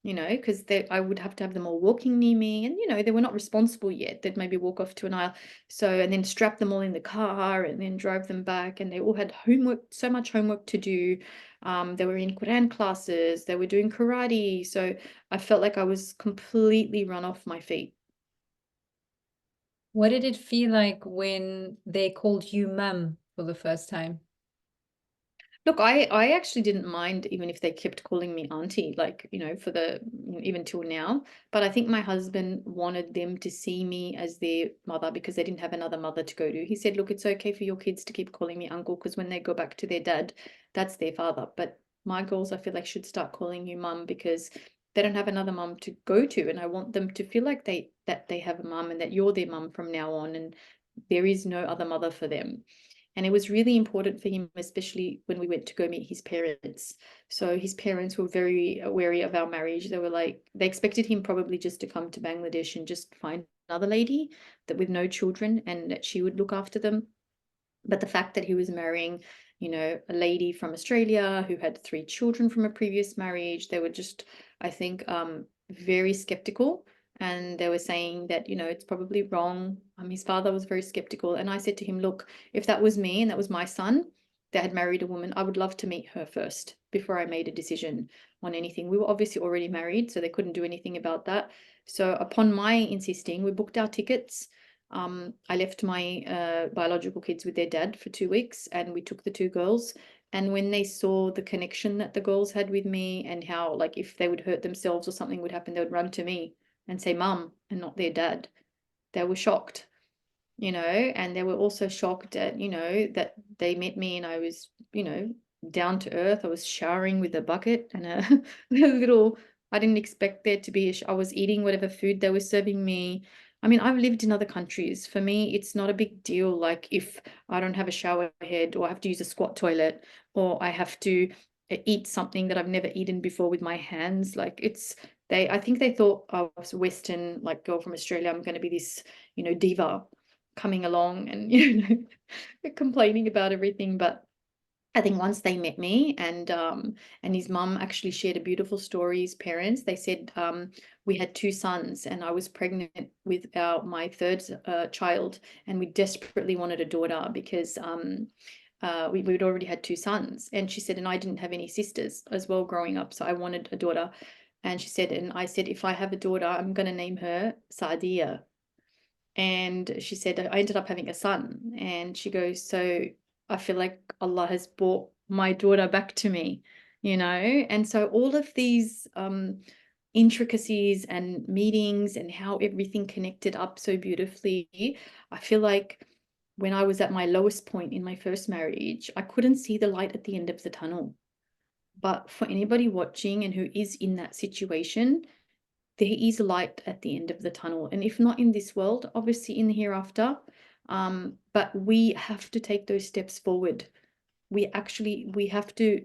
because I would have to have them all walking near me, and they were not responsible yet. They'd maybe walk off to an aisle, and then strap them all in the car and then drive them back, and they all had homework, so much homework to do. They were in Quran classes, they were doing karate, so I felt like I was completely run off my feet. What did it feel like when they called you mum for the first time? Look, I actually didn't mind even if they kept calling me auntie, like, for even till now. But I think my husband wanted them to see me as their mother because they didn't have another mother to go to. He said, look, it's okay for your kids to keep calling me uncle because when they go back to their dad, that's their father. But my girls, I feel like, should start calling you mum because they don't have another mum to go to. And I want them to feel like they have a mum and that you're their mum from now on. And there is no other mother for them. And it was really important for him, especially when we went to go meet his parents. So his parents were very wary of our marriage. They were like, they expected him probably just to come to Bangladesh and just find another lady that with no children and that she would look after them. But the fact that he was marrying, a lady from Australia who had 3 children from a previous marriage, they were just, I think, very skeptical. And they were saying that, it's probably wrong. His father was very skeptical. And I said to him, look, if that was me and that was my son that had married a woman, I would love to meet her first before I made a decision on anything. We were obviously already married, so they couldn't do anything about that. So upon my insisting, we booked our tickets. I left my biological kids with their dad for 2 weeks, and we took the 2 girls. And when they saw the connection that the girls had with me and how, like, if they would hurt themselves or something would happen, they would run to me and say mum and not their dad. They were shocked, and they were also shocked at, that they met me and I was, down to earth. I was showering with a bucket and a, a little, I didn't expect there to be, I was eating whatever food they were serving me. I mean, I've lived in other countries. For me, it's not a big deal. Like if I don't have a shower head or I have to use a squat toilet or I have to eat something that I've never eaten before with my hands. Like I think they thought I was a Western, like girl from Australia. I'm going to be this, diva coming along and, complaining about everything. But I think once they met me and his mum actually shared a beautiful story, his parents, they said we had 2 sons and I was pregnant with my third child and we desperately wanted a daughter because we'd already had 2 sons. And she said, and I didn't have any sisters as well growing up, so I wanted a daughter. And she said, and I said, if I have a daughter, I'm going to name her Saadia. And she said, I ended up having a son. And she goes, so I feel like Allah has brought my daughter back to me, And so all of these intricacies and meetings and how everything connected up so beautifully, I feel like when I was at my lowest point in my first marriage, I couldn't see the light at the end of the tunnel. But for anybody watching and who is in that situation, there is light at the end of the tunnel. And if not in this world, obviously in the hereafter. But we have to take those steps forward. We have to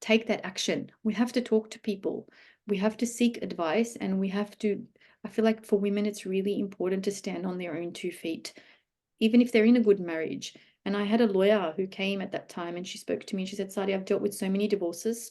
take that action. We have to talk to people. We have to seek advice and I feel like for women, it's really important to stand on their own 2 feet, even if they're in a good marriage. And I had a lawyer who came at that time and she spoke to me and she said, Sadia, I've dealt with so many divorces.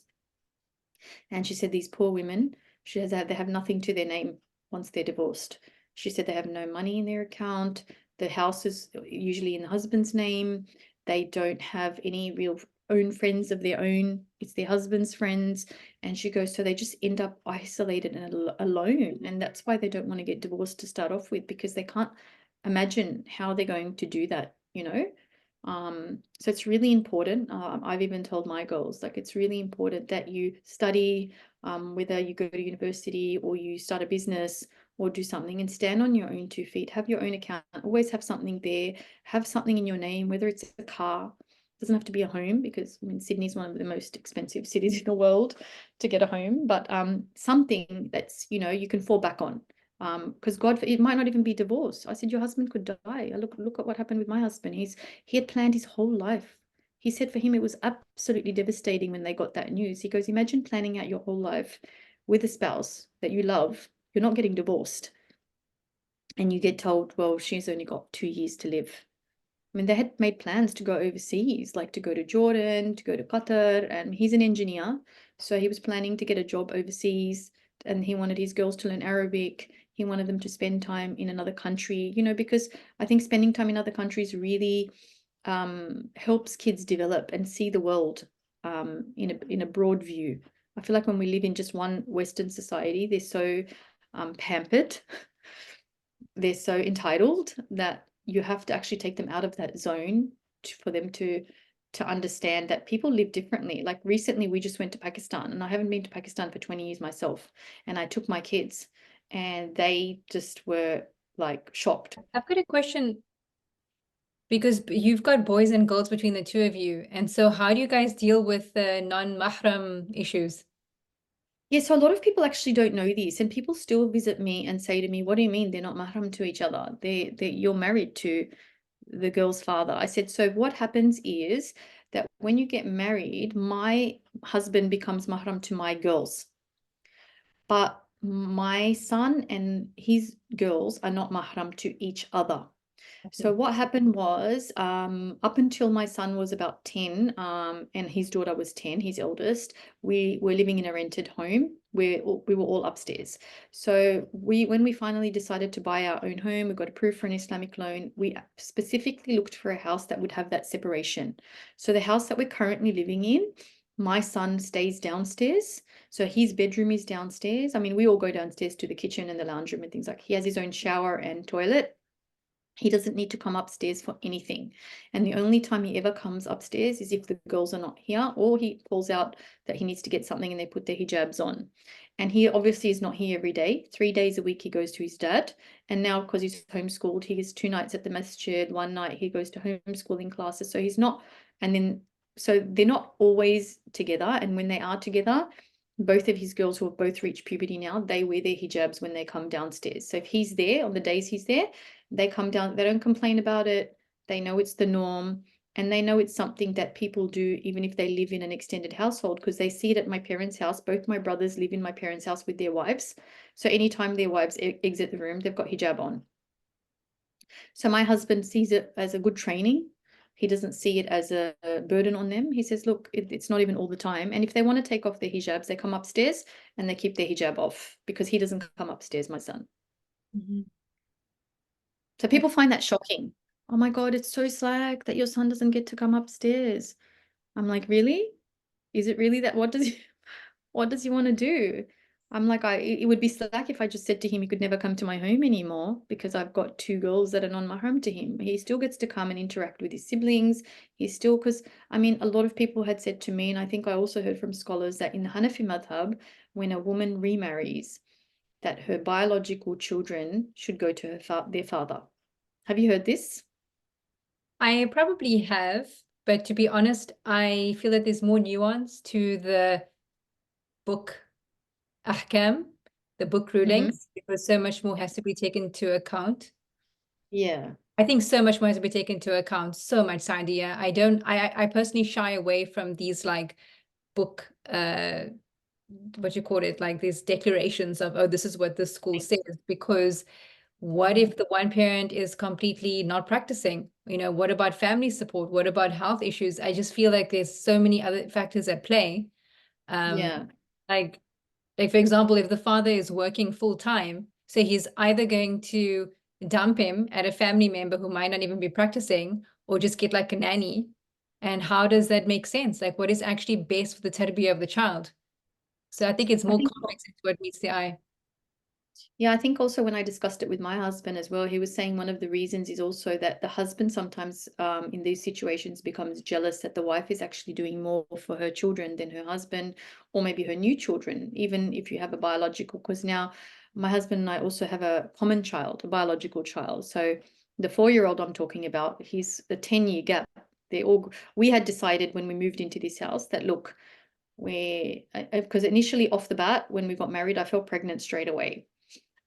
And she said, these poor women, they have nothing to their name once they're divorced. She said they have no money in their account. The house is usually in the husband's name. They don't have any real own friends of their own. It's their husband's friends. And she goes, so they just end up isolated and alone. And that's why they don't want to get divorced to start off with, because they can't imagine how they're going to do that, so it's really important. I've even told my girls, like, it's really important that you study, whether you go to university or you start a business or do something, and stand on your own 2 feet, have your own account, always have something there, have something in your name, whether it's a car, doesn't have to be a home, because I mean, Sydney is one of the most expensive cities in the world to get a home, but something that's, you can fall back on. Because it might not even be divorce. I said, your husband could die. Look at what happened with my husband. He had planned his whole life. He said for him, it was absolutely devastating when they got that news. He goes, imagine planning out your whole life with a spouse that you love. You're not getting divorced. And you get told, well, she's only got 2 years to live. I mean, they had made plans to go overseas, like to go to Jordan, to go to Qatar, and he's an engineer. So he was planning to get a job overseas, and he wanted his girls to learn Arabic. He wanted them to spend time in another country, because I think spending time in other countries really helps kids develop and see the world in a broad view. I feel like when we live in just one Western society, they're so pampered, they're so entitled that you have to actually take them out of that zone for them to to understand that people live differently. Like recently we just went to Pakistan, and I haven't been to Pakistan for 20 years myself, and I took my kids and they just were like shocked. I've got a question because you've got boys and girls between the two of you. And so how do you guys deal with the non-mahram issues? Yeah, so a lot of people actually don't know this, and people still visit me and say to me, "What do you mean they're not mahram to each other? You're married to the girl's father." I said, "So what happens is that when you get married, my husband becomes mahram to my girls, but my son and his girls are not mahram to each other." So Okay. what happened was, up until my son was about 10, and his daughter was 10, his eldest, we were living in a rented home where we were all upstairs. So when we finally decided to buy our own home, we got approved for an Islamic loan, we specifically looked for a house that would have that separation. So the house that we're currently living in, my son stays downstairs. So his bedroom is downstairs. I mean, we all go downstairs to the kitchen and the lounge room and things like, he has his own shower and toilet. He doesn't need to come upstairs for anything. And the only time he ever comes upstairs is if the girls are not here, or he calls out that he needs to get something and they put their hijabs on. And he obviously is not here every day. 3 days a week he goes to his dad. And now because he's homeschooled, he has 2 nights at the masjid. One night he goes to homeschooling classes. So he's not, and then, so they're not always together. And when they are together, both of his girls, who have both reached puberty now, they wear their hijabs when they come downstairs. So if he's there, on the days he's there, they come down, they don't complain about it. They know it's the norm, and they know it's something that people do even if they live in an extended household, because they see it at my parents' house. Both my brothers live in my parents' house with their wives. So anytime their wives exit the room, they've got hijab on. So my husband sees it as a good training. He doesn't see it as a burden on them. He says, look, it's not even all the time. And if they want to take off their hijabs, they come upstairs and they keep their hijab off, because he doesn't come upstairs, my son. Mhm. So people find that shocking. Oh my God, it's so slack that your son doesn't get to come upstairs. I'm like, really? Is it really that? What does he want to do? I'm like, it would be slack if I just said to him he could never come to my home anymore because I've got 2 girls that are non-mahram to him. He still gets to come and interact with his siblings. He's still, because I mean, a lot of people had said to me, and I think I also heard from scholars, that in the Hanafi madhab, when a woman remarries, that her biological children should go to their father. Have you heard this? I probably have, but to be honest, I feel that there's more nuance to the book ahkam, the book Mm-hmm. rulings, because so much more has to be taken into account. Yeah. I think so much more has to be taken into account, so much, Sadia. I personally shy away from these like book, what you call it, like these declarations of, oh, this is what the school says, because what if the one parent is completely not practicing? You know, what about family support? What about health issues? I just feel like there's so many other factors at play. Um, Yeah. like for example, if the father is working full time, so he's either going to dump him at a family member who might not even be practicing, or just get like a nanny. And how does that make sense? Like, what is actually best for the tarbiyah of the child? So I think it's I more think complex than what meets the eye. Yeah, I think also when I discussed it with my husband as well, he was saying one of the reasons is also that the husband sometimes in these situations becomes jealous that the wife is actually doing more for her children than her husband, or maybe her new children, even if you have a biological, because now my husband and I also have a common child, a biological child. So the 4-year-old I'm talking about, he's a 10-year gap. We had decided when we moved into this house that, look, because initially off the bat, when we got married, I felt pregnant straight away,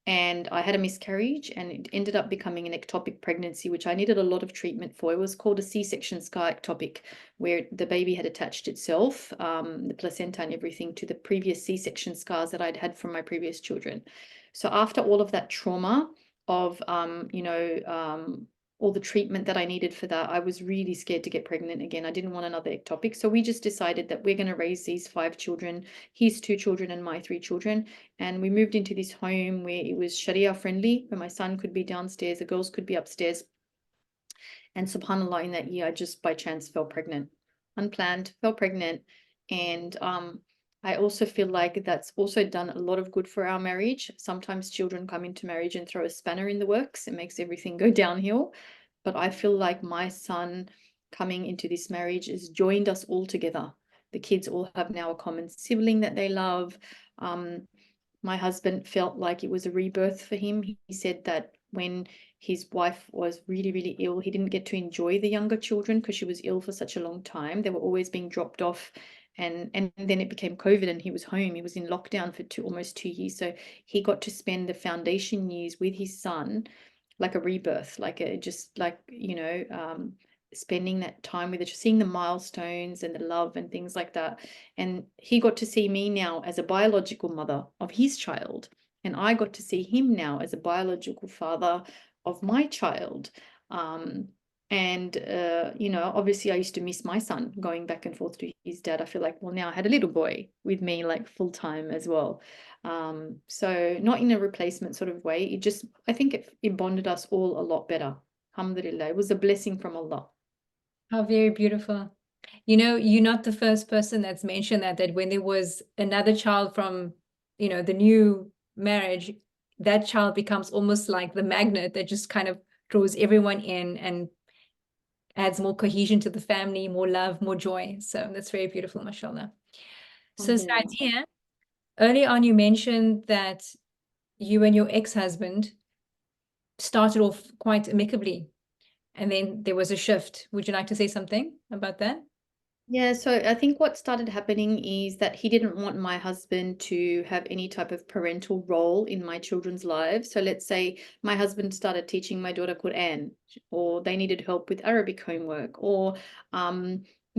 and I had a miscarriage, and it ended up becoming an ectopic pregnancy, which I needed a lot of treatment for. It was called a C-section scar ectopic, where the baby had attached itself, the placenta and everything, to the previous C-section scars that I'd had from my previous children. So after all of that trauma of, all the treatment that I needed for that, I was really scared to get pregnant again. I didn't want another ectopic. So we just decided that we're going to raise these 5 children, his 2 children and my 3 children. And we moved into this home where it was Sharia friendly, where my son could be downstairs, the girls could be upstairs. And subhanAllah, in that year, I just by chance fell pregnant, unplanned, fell pregnant. And I also feel like that's also done a lot of good for our marriage. Sometimes children come into marriage and throw a spanner in the works. It makes everything go downhill. But I feel like my son coming into this marriage has joined us all together. The kids all have now a common sibling that they love. My husband felt like it was a rebirth for him. He said that when his wife was really, really ill, he didn't get to enjoy the younger children because she was ill for such a long time. They were always being dropped off. And then it became COVID and he was home. He was in lockdown for almost 2 years. So he got to spend the foundation years with his son like a rebirth, like a just like, spending that time with it, seeing the milestones and the love and things like that. And he got to see me now as a biological mother of his child. And I got to see him now as a biological father of my child. Obviously I used to miss my son going back and forth to his dad. I feel like, well, now I had a little boy with me like full time as well. So not in a replacement sort of way. I think it bonded us all a lot better. Alhamdulillah. It was a blessing from Allah. How very beautiful. You know, you're not the first person that's mentioned that when there was another child from, the new marriage, that child becomes almost like the magnet that just kind of draws everyone in and adds more cohesion to the family, more love, more joy. So that's very beautiful, mashallah. So Alhamdulillah. Sadia, early on you mentioned that you and your ex-husband started off quite amicably, and then there was a shift. Would you like to say something about that? Yeah, so I think what started happening is that he didn't want my husband to have any type of parental role in my children's lives. So let's say my husband started teaching my daughter Quran, or they needed help with Arabic homework, or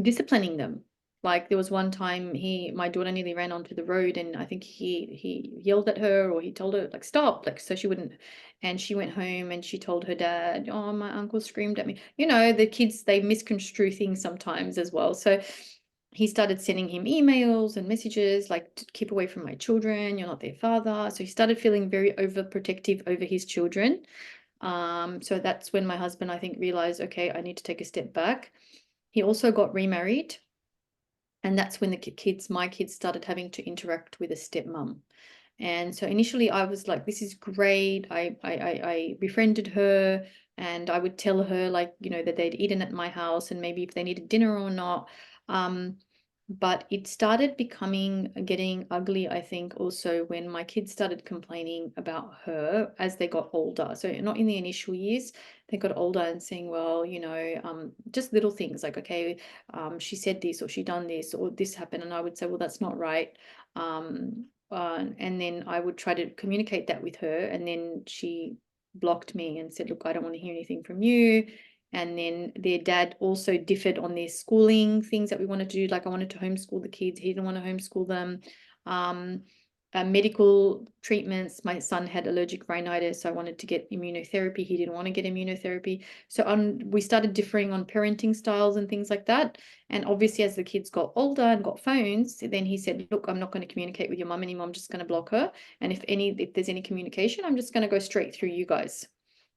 disciplining them. Like there was one time my daughter nearly ran onto the road, and I think he yelled at her, or he told her like stop, like so she wouldn't. And she went home and she told her dad, oh, my uncle screamed at me. The kids, they misconstrue things sometimes as well. So he started sending him emails and messages like, keep away from my children, you're not their father. So he started feeling very overprotective over his children. So that's when my husband, I think, realized, okay, I need to take a step back. He also got remarried. And that's when my kids started having to interact with a stepmom. And so initially I was like, this is great. I befriended her, and I would tell her like, that they'd eaten at my house and maybe if they needed dinner or not. But it started getting ugly, I think, also when my kids started complaining about her as they got older. So not in the initial years, they got older and saying, well, just little things like, okay, she said this or she done this or this happened. And I would say, well, that's not right. And then I would try to communicate that with her. And then she blocked me and said, look, I don't want to hear anything from you. And then their dad also differed on their schooling things that we wanted to do. Like I wanted to homeschool the kids. He didn't want to homeschool them. Medical treatments. My son had allergic rhinitis, so I wanted to get immunotherapy. He didn't want to get immunotherapy. So we started differing on parenting styles and things like that. And obviously, as the kids got older and got phones, then he said, look, I'm not going to communicate with your mum anymore. I'm just going to block her. And if there's any communication, I'm just going to go straight through you guys,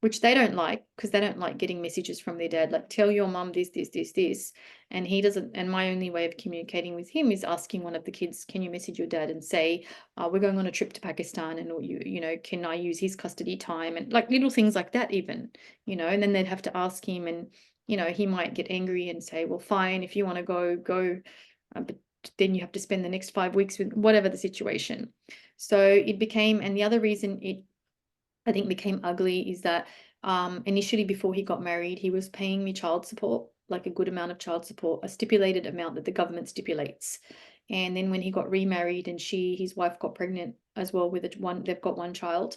which they don't like because they don't like getting messages from their dad, like tell your mum this, this, this, this. And he doesn't. And my only way of communicating with him is asking one of the kids, can you message your dad and say, we're going on a trip to Pakistan and can I use his custody time? And like little things like that even, and then they'd have to ask him and, he might get angry and say, well, fine, if you want to go, go. But then you have to spend the next 5 weeks with whatever the situation. So it became, and the other reason it I think became ugly is that initially before he got married, he was paying me child support, like a good amount of child support, a stipulated amount that the government stipulates. And then when he got remarried and his wife got pregnant as well they've got one child,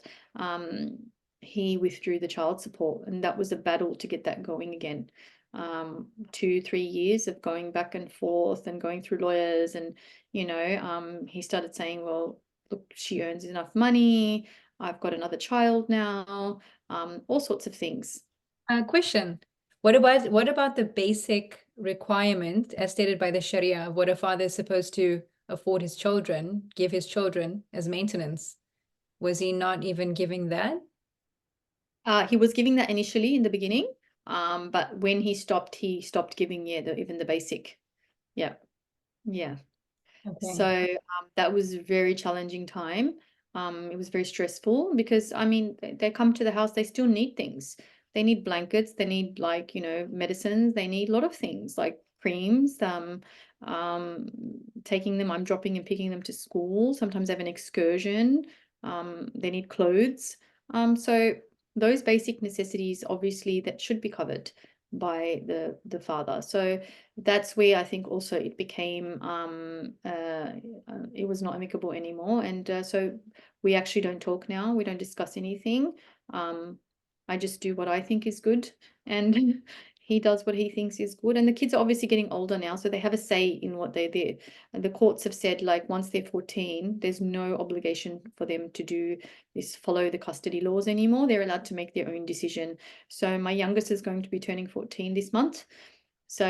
he withdrew the child support. And that was a battle to get that going again. 2-3 years of going back and forth and going through lawyers. And, he started saying, well, look, she earns enough money. I've got another child now, all sorts of things. Question. What about the basic requirement as stated by the Sharia of what a father is supposed to afford his children, give his children as maintenance? Was he not even giving that? He was giving that initially in the beginning, but when he stopped giving, even the basic. Yeah. Yeah. Okay. So that was a very challenging time. It was very stressful because, I mean, they come to the house, they still need things. They need blankets, they need like, medicines, they need a lot of things like creams, um, taking them, I'm dropping and picking them to school. Sometimes they have an excursion. They need clothes. So those basic necessities, obviously, that should be covered by the father. So that's where I think also it became it was not amicable anymore, and so we actually don't talk now. We don't discuss anything. Um, I just do what I think is good, and he does what he thinks is good. And the kids are obviously getting older now, so they have a say in what they do. And the courts have said, like, once they're 14, there's no obligation for them to do this, follow the custody laws anymore. They're allowed to make their own decision. So my youngest is going to be turning 14 this month. So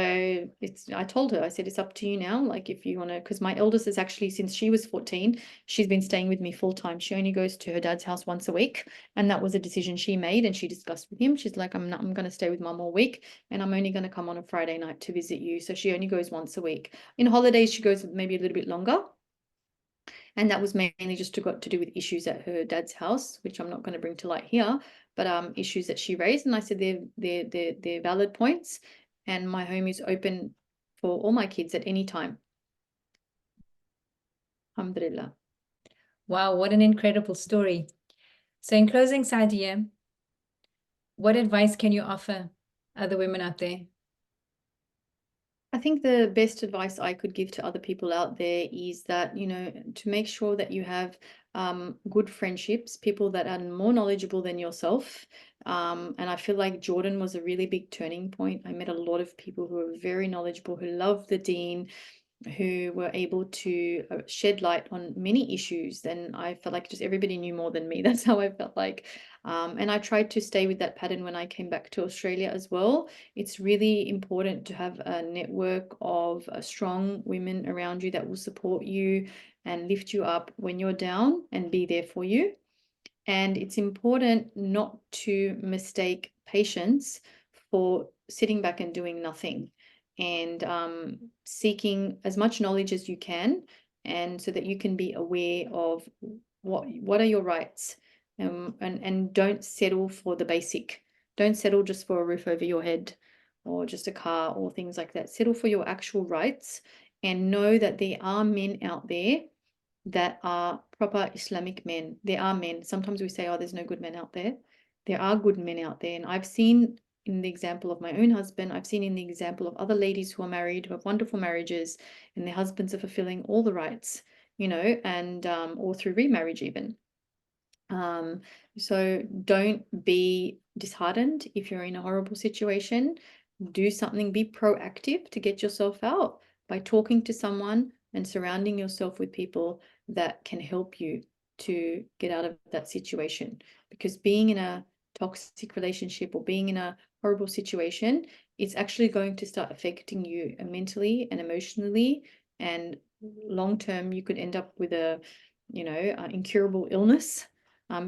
I told her, I said, it's up to you now. Like, if you want to, because my eldest is actually, since she was 14, she's been staying with me full time. She only goes to her dad's house once a week. And that was a decision she made, and she discussed with him. She's like, I'm going to stay with mum all week, and I'm only going to come on a Friday night to visit you. So she only goes once a week. In holidays, she goes maybe a little bit longer. And that was mainly just to do with issues at her dad's house, which I'm not going to bring to light here, but issues that she raised. And I said they're valid points, and my home is open for all my kids at any time. Alhamdulillah. Wow, what an incredible story. So in closing, Sadia, what advice can you offer other women out there? I think the best advice I could give to other people out there is that, to make sure that you have good friendships, people that are more knowledgeable than yourself. And I feel like Jordan was a really big turning point. I met a lot of people who are very knowledgeable, who love the deen, who were able to shed light on many issues. Then I felt like just everybody knew more than me. That's how I felt like. And I tried to stay with that pattern when I came back to Australia as well. It's really important to have a network of strong women around you that will support you and lift you up when you're down and be there for you. And it's important not to mistake patience for sitting back and doing nothing, and seeking as much knowledge as you can, and so that you can be aware of what are your rights, and don't settle for the basic. Don't settle just for a roof over your head or just a car or things like that. Settle for your actual rights, and know that there are men out there that are proper Islamic men. There are men. Sometimes we say, oh, there's no good men out there. There are good men out there. And I've seen in the example of my own husband, I've seen in the example of other ladies who are married, who have wonderful marriages, and their husbands are fulfilling all the rights, and or through remarriage even. So don't be disheartened if you're in a horrible situation. Do something, be proactive to get yourself out by talking to someone and surrounding yourself with people that can help you to get out of that situation. Because being in a toxic relationship or being in a horrible situation, it's actually going to start affecting you mentally and emotionally. And long term, you could end up with a, incurable illness,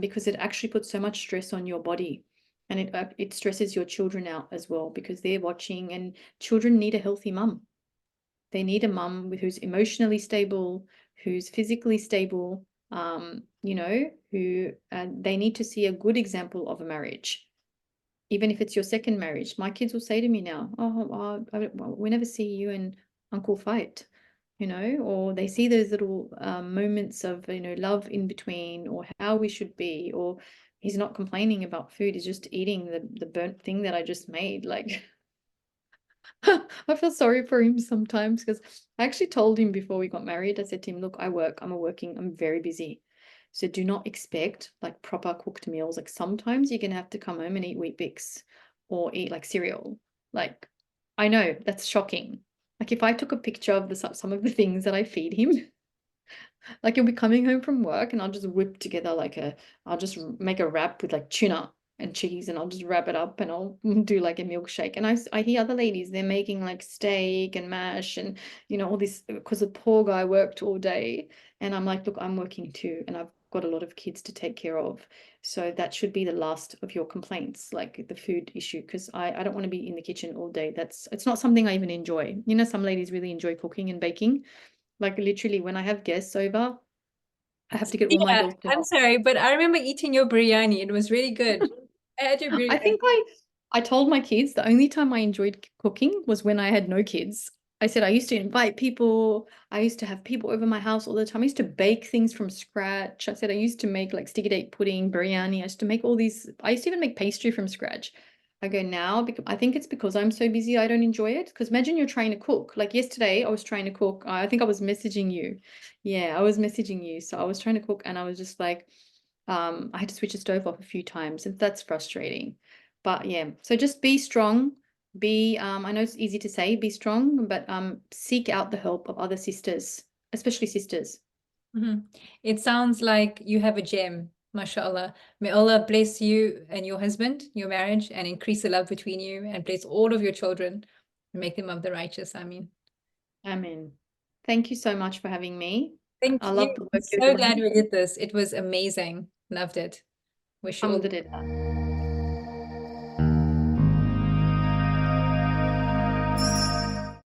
because it actually puts so much stress on your body. And it stresses your children out as well, because they're watching, and children need a healthy mum. They need a mum who's emotionally stable, who's physically stable, who they need to see a good example of a marriage. Even if it's your second marriage, my kids will say to me now, oh, we never see you and uncle fight, or they see those little moments of, love in between, or how we should be, or he's not complaining about food, he's just eating the burnt thing that I just made. Like, I feel sorry for him sometimes, because I actually told him before we got married, I said to him, look, I'm very busy. So do not expect like proper cooked meals. Like, sometimes you're gonna have to come home and eat Weet-Bix or eat like cereal. Like, I know that's shocking. Like, if I took a picture of some of the things that I feed him, like, he'll be coming home from work and I'll just whip together I'll just make a wrap with like tuna and cheese, and I'll just wrap it up and I'll do like a milkshake. And I hear other ladies, they're making like steak and mash and, all this, because the poor guy worked all day. And I'm like, look, I'm working too, and I've got a lot of kids to take care of. So that should be the last of your complaints, like the food issue, because I don't want to be in the kitchen all day. It's not something I even enjoy. Some ladies really enjoy cooking and baking. Like, literally, when I have guests over, I have to get all my Yeah, girls to I'm help. sorry, but I remember eating your biryani. It was really good. I had your I think biryani. I told my kids the only time I enjoyed cooking was when I had no kids. I said I used to invite people. I used to have people over my house all the time. I used to bake things from scratch. I said I used to make like sticky date pudding, biryani. I used to make all these. I used to even make pastry from scratch. I go now because I think it's because I'm so busy I don't enjoy it. Because imagine you're trying to cook. Like yesterday, I was trying to cook. I think I was messaging you. Yeah, I was messaging you. So I was trying to cook and I was just like, I had to switch the stove off a few times, and that's frustrating. But yeah, so just be strong. Be I know it's easy to say be strong, but seek out the help of other sisters, especially sisters. Mhm. It sounds like you have a gem, mashallah. May Allah bless you and your husband, your marriage, and increase the love between you and bless all of your children and make them of the righteous. I mean, Amen. Thank you so much for having me. thank I you. love the I'm work you're so glad doing. we did this. It was amazing. Loved it. Wish you all the Alhamdulillah.